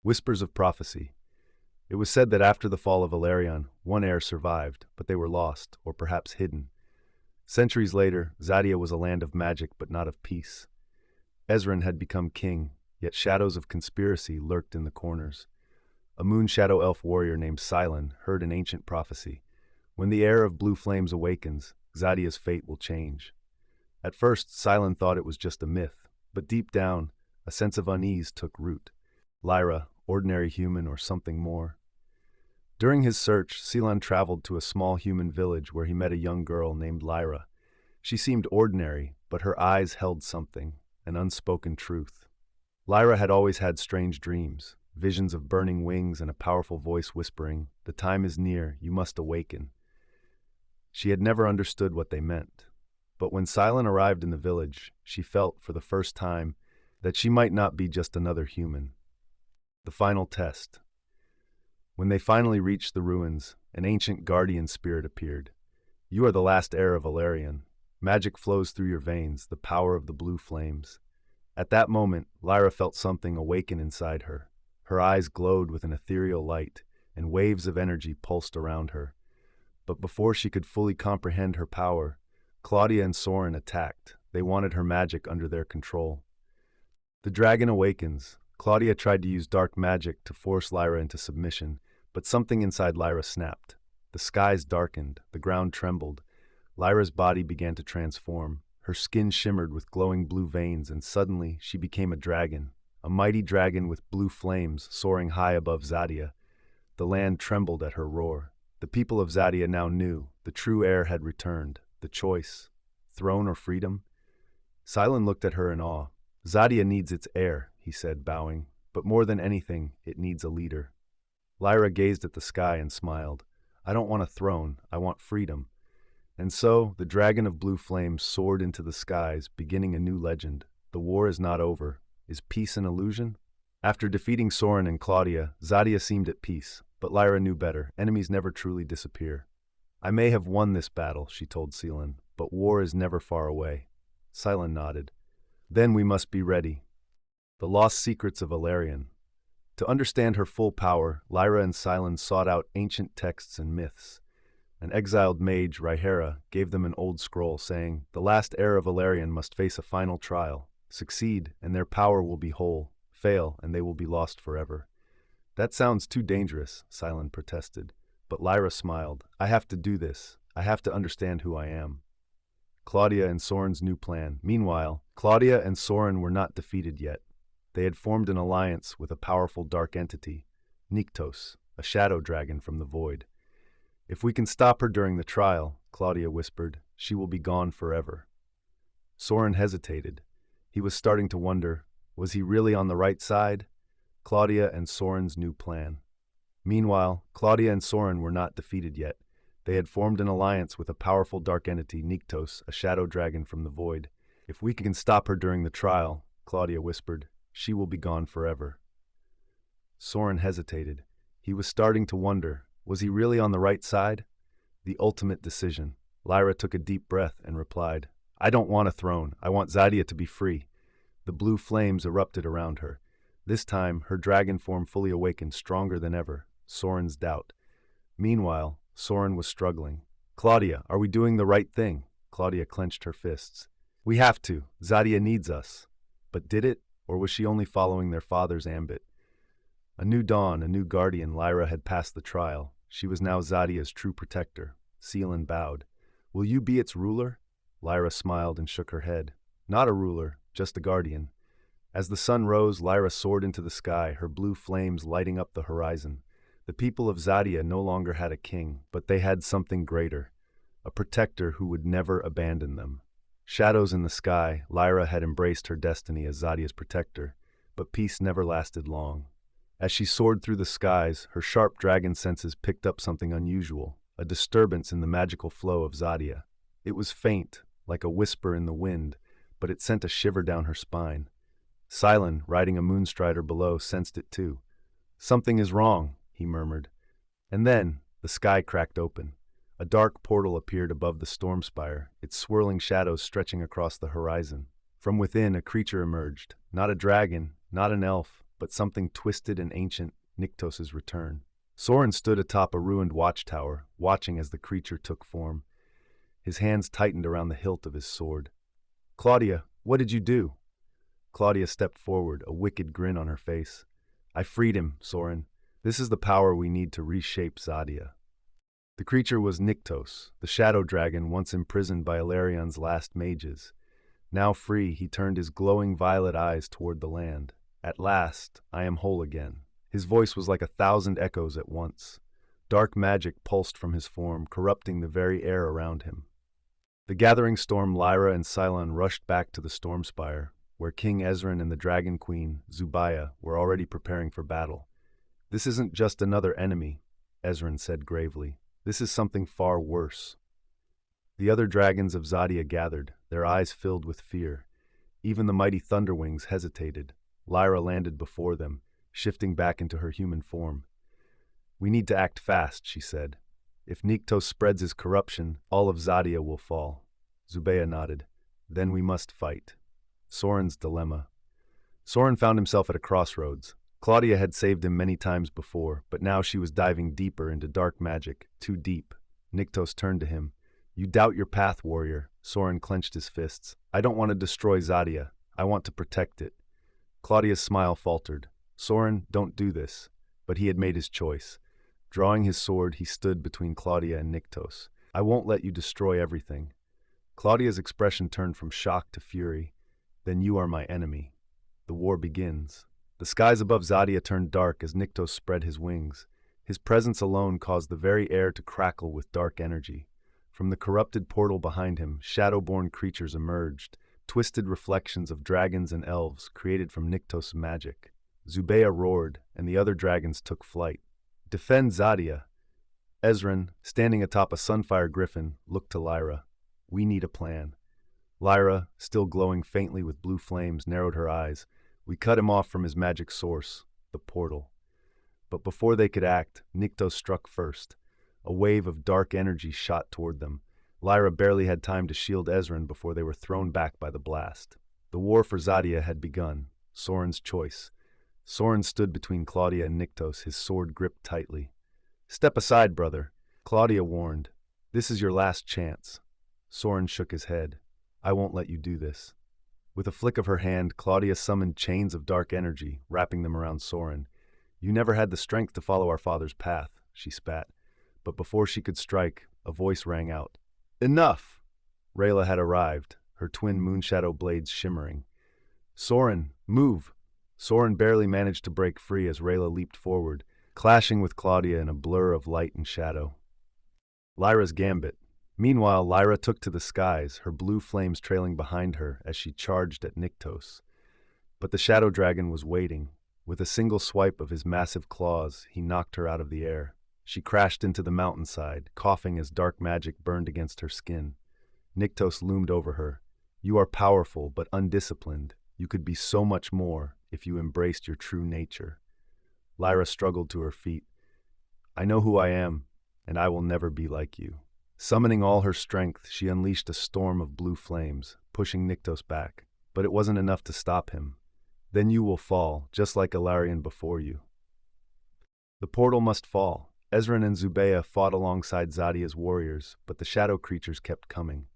Whispers of prophecy. It was said that after the fall of Valerion, one heir survived, but they were lost, or perhaps hidden. Centuries later, Zadia was a land of magic but not of peace. Ezran had become king, yet shadows of conspiracy lurked in the corners. A moon shadow elf warrior named Silen heard an ancient prophecy. When the heir of blue flames awakens, Zadia's fate will change. At first, Silen thought it was just a myth, but deep down, a sense of unease took root. Lyra, ordinary human or something more? During his search, Silan traveled to a small human village where he met a young girl named Lyra. She seemed ordinary, but her eyes held something, an unspoken truth. Lyra had always had strange dreams, visions of burning wings and a powerful voice whispering, "The time is near, you must awaken." She had never understood what they meant. But when Silen arrived in the village, she felt, for the first time, that she might not be just another human. The final test. When they finally reached the ruins, an ancient guardian spirit appeared. "You are the last heir of Valerion. Magic flows through your veins, the power of the blue flames." At that moment, Lyra felt something awaken inside her. Her eyes glowed with an ethereal light, and waves of energy pulsed around her. But before she could fully comprehend her power, Claudia and Soren attacked. They wanted her magic under their control. The dragon awakens. Claudia tried to use dark magic to force Lyra into submission, but something inside Lyra snapped. The skies darkened, the ground trembled. Lyra's body began to transform. Her skin shimmered with glowing blue veins, and suddenly she became a dragon, a mighty dragon with blue flames soaring high above Zadia. The land trembled at her roar. The people of Zadia now knew the true heir had returned. The choice, throne or freedom? Silen looked at her in awe. "Zadia needs its heir," he said, bowing, "but more than anything, it needs a leader." Lyra gazed at the sky and smiled. "I don't want a throne, I want freedom." And so, the dragon of blue flames soared into the skies, beginning a new legend. The war is not over. Is peace an illusion? After defeating Soren and Claudia, Zadia seemed at peace, but Lyra knew better. Enemies never truly disappear. "I may have won this battle," she told Silen, "but war is never far away." Silen nodded. "Then we must be ready." The lost secrets of Valerion. To understand her full power, Lyra and Silen sought out ancient texts and myths. An exiled mage, Rhaenyra, gave them an old scroll saying, "The last heir of Valerion must face a final trial. Succeed, and their power will be whole. Fail, and they will be lost forever." "That sounds too dangerous," Silen protested. But Lyra smiled. "I have to do this. I have to understand who I am." Claudia and Soren's new plan. Meanwhile, Claudia and Soren were not defeated yet. They had formed an alliance with a powerful dark entity, Nyktos, a shadow dragon from the void. "If we can stop her during the trial," Claudia whispered, "she will be gone forever." Soren hesitated. He was starting to wonder, was he really on the right side? Claudia and Soren's new plan. Meanwhile, Claudia and Soren were not defeated yet. They had formed an alliance with a powerful dark entity, Nyktos, a shadow dragon from the void. "If we can stop her during the trial," Claudia whispered, "she will be gone forever." Soren hesitated. He was starting to wonder, was he really on the right side? The ultimate decision. Lyra took a deep breath and replied, "I don't want a throne. I want Zadia to be free." The blue flames erupted around her. This time, her dragon form fully awakened, stronger than ever. Soren's doubt. Meanwhile, Soren was struggling. "Claudia, are we doing the right thing?" Claudia clenched her fists. "We have to. Zadia needs us." But did it, or was she only following their father's ambit? A new dawn, a new guardian. Lyra had passed the trial. She was now Zadia's true protector. Silen bowed. "Will you be its ruler?" Lyra smiled and shook her head. "Not a ruler, just a guardian." As the sun rose, Lyra soared into the sky, her blue flames lighting up the horizon. The people of Zadia no longer had a king, but they had something greater, a protector who would never abandon them. Shadows in the sky, Lyra had embraced her destiny as Zadia's protector, but peace never lasted long. As she soared through the skies, her sharp dragon senses picked up something unusual, a disturbance in the magical flow of Zadia. It was faint, like a whisper in the wind, but it sent a shiver down her spine. Silen, riding a moonstrider below, sensed it too. "Something is wrong," he murmured. And then, the sky cracked open. A dark portal appeared above the storm spire, its swirling shadows stretching across the horizon. From within, a creature emerged, not a dragon, not an elf, but something twisted and ancient, Nyctos's return. Soren stood atop a ruined watchtower, watching as the creature took form. His hands tightened around the hilt of his sword. "Claudia, what did you do?" Claudia stepped forward, a wicked grin on her face. "I freed him, Soren. This is the power we need to reshape Zadia." The creature was Nyctos, the shadow dragon once imprisoned by Alarion's last mages. Now free, he turned his glowing violet eyes toward the land. "At last, I am whole again." His voice was like 1,000 echoes at once. Dark magic pulsed from his form, corrupting the very air around him. The gathering storm, Lyra and Cylon rushed back to the Stormspire, where King Ezran and the Dragon Queen, Zubaya, were already preparing for battle. "This isn't just another enemy," Ezran said gravely. "This is something far worse." The other dragons of Zadia gathered, their eyes filled with fear. Even the mighty Thunderwings hesitated. Lyra landed before them, shifting back into her human form. "We need to act fast," she said. "If Nyctos spreads his corruption, all of Zadia will fall." Zubaya nodded. "Then we must fight." Soren's dilemma. Soren found himself at a crossroads. Claudia had saved him many times before, but now she was diving deeper into dark magic, too deep. Nyctos turned to him. "You doubt your path, warrior." Soren clenched his fists. "I don't want to destroy Zadia. I want to protect it." Claudia's smile faltered. "Soren, don't do this." But he had made his choice. Drawing his sword, he stood between Claudia and Nyctos. "I won't let you destroy everything." Claudia's expression turned from shock to fury. "Then you are my enemy." The war begins. The skies above Zadia turned dark as Nyctos spread his wings. His presence alone caused the very air to crackle with dark energy. From the corrupted portal behind him, shadow-born creatures emerged, twisted reflections of dragons and elves created from Nyctos' magic. Zubaya roared, and the other dragons took flight. "Defend Zadia." Ezran, standing atop a sunfire griffin, looked to Lyra. "We need a plan." Lyra, still glowing faintly with blue flames, narrowed her eyes. "We cut him off from his magic source, the portal." But before they could act, Nyctos struck first. A wave of dark energy shot toward them. Lyra barely had time to shield Ezran before they were thrown back by the blast. The war for Zadia had begun. Soren's choice. Soren stood between Claudia and Nyctos, his sword gripped tightly. "Step aside, brother," Claudia warned. "This is your last chance." Soren shook his head. "I won't let you do this." With a flick of her hand, Claudia summoned chains of dark energy, wrapping them around Soren. "You never had the strength to follow our father's path," she spat. But before she could strike, a voice rang out. "Enough!" Rayla had arrived, her twin moonshadow blades shimmering. "Soren, move!" Soren barely managed to break free as Rayla leaped forward, clashing with Claudia in a blur of light and shadow. Lyra's gambit. Meanwhile, Lyra took to the skies, her blue flames trailing behind her as she charged at Nyctos. But the shadow dragon was waiting. With a single swipe of his massive claws, he knocked her out of the air. She crashed into the mountainside, coughing as dark magic burned against her skin. Nyctos loomed over her. "You are powerful, but undisciplined. You could be so much more if you embraced your true nature." Lyra struggled to her feet. "I know who I am, and I will never be like you." Summoning all her strength, she unleashed a storm of blue flames, pushing Nyctos back. But it wasn't enough to stop him. "Then you will fall, just like Alarion before you." The portal must fall. Ezran and Zubaya fought alongside Zadia's warriors, but the shadow creatures kept coming.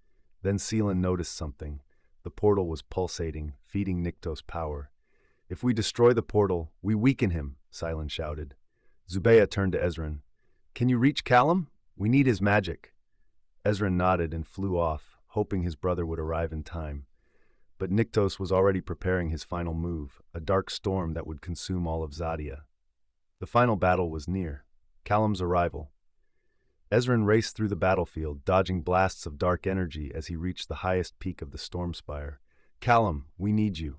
Then Seelan noticed something. The portal was pulsating, feeding Nyctos power. "If we destroy the portal, we weaken him," Seelan shouted. Zubaya turned to Ezran. "Can you reach Callum? We need his magic." Ezran nodded and flew off, hoping his brother would arrive in time. But Nyctos was already preparing his final move, a dark storm that would consume all of Zadia. The final battle was near. Callum's arrival. Ezran raced through the battlefield, dodging blasts of dark energy as he reached the highest peak of the Stormspire. "Callum, we need you."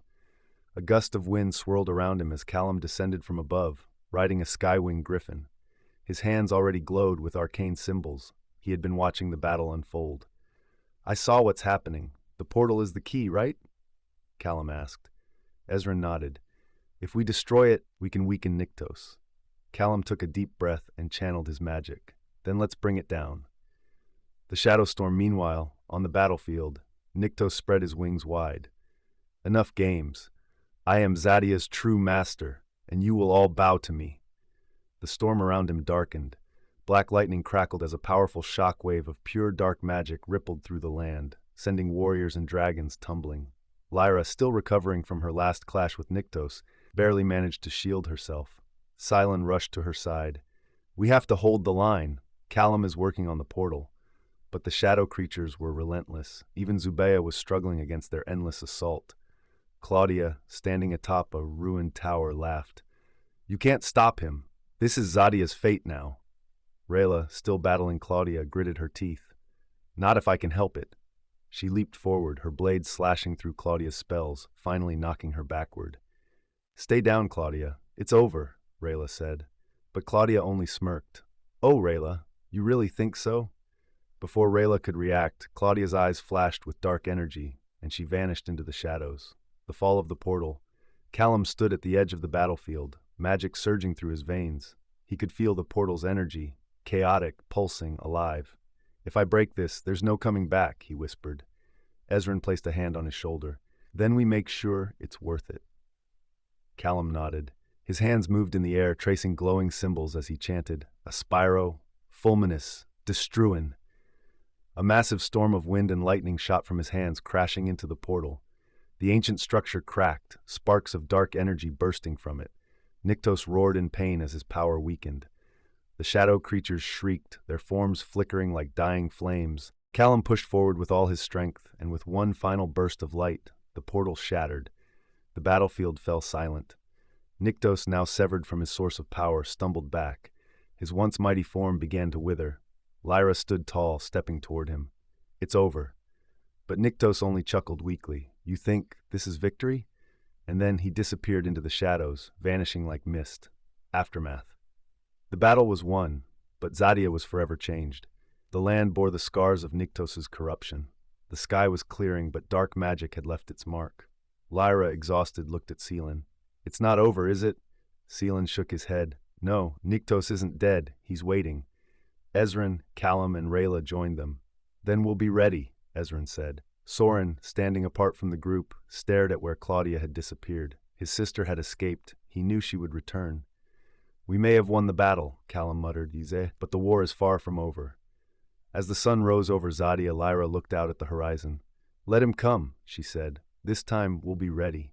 A gust of wind swirled around him as Callum descended from above, riding a skywing griffin. His hands already glowed with arcane symbols. He had been watching the battle unfold. "I saw what's happening. The portal is the key, right?" Callum asked. Ezran nodded. "If we destroy it, we can weaken Nyctos." Callum took a deep breath and channeled his magic. "Then let's bring it down." The shadow storm, meanwhile, on the battlefield, Nyctos spread his wings wide. "Enough games. I am Zadia's true master." and you will all bow to me." The storm around him darkened. Black lightning crackled as a powerful shock wave of pure dark magic rippled through the land, sending warriors and dragons tumbling. Lyra, still recovering from her last clash with Nyktos, barely managed to shield herself. Sylens rushed to her side. "We have to hold the line. Callum is working on the portal." But the shadow creatures were relentless. Even Zubeia was struggling against their endless assault. Claudia, standing atop a ruined tower, laughed. "You can't stop him. This is Zadia's fate now." Rayla, still battling Claudia, gritted her teeth. "Not if I can help it." She leaped forward, her blade slashing through Claudia's spells, finally knocking her backward. "Stay down, Claudia. It's over," Rayla said. But Claudia only smirked. "Oh, Rayla, you really think so?" Before Rayla could react, Claudia's eyes flashed with dark energy, and she vanished into the shadows. The fall of the portal. Callum stood at the edge of the battlefield, magic surging through his veins. He could feel the portal's energy, chaotic, pulsing, alive. "If I break this, there's no coming back," he whispered. Ezran placed a hand on his shoulder. "Then we make sure it's worth it." Callum nodded. His hands moved in the air, tracing glowing symbols as he chanted, "Aspiro, Fulminus, Destruin." A massive storm of wind and lightning shot from his hands, crashing into the portal. The ancient structure cracked, sparks of dark energy bursting from it. Nyktos roared in pain as his power weakened. The shadow creatures shrieked, their forms flickering like dying flames. Callum pushed forward with all his strength, and with one final burst of light, the portal shattered. The battlefield fell silent. Nyktos, now severed from his source of power, stumbled back. His once mighty form began to wither. Lyra stood tall, stepping toward him. "It's over." But Nyktos only chuckled weakly. "You think this is victory?" And then he disappeared into the shadows, vanishing like mist. Aftermath. The battle was won, but Zadia was forever changed. The land bore the scars of Nyktos's corruption. The sky was clearing, but dark magic had left its mark. Lyra, exhausted, looked at Selen. "It's not over, is it?" Selen shook his head. "No, Nyktos isn't dead. He's waiting." Ezran, Callum, and Rayla joined them. "Then we'll be ready," Ezran said. Soren, standing apart from the group, stared at where Claudia had disappeared. His sister had escaped. He knew she would return. "We may have won the battle," Callum muttered, "but the war is far from over." As the sun rose over Zadia, Lyra looked out at the horizon. "Let him come," she said. "This time we'll be ready."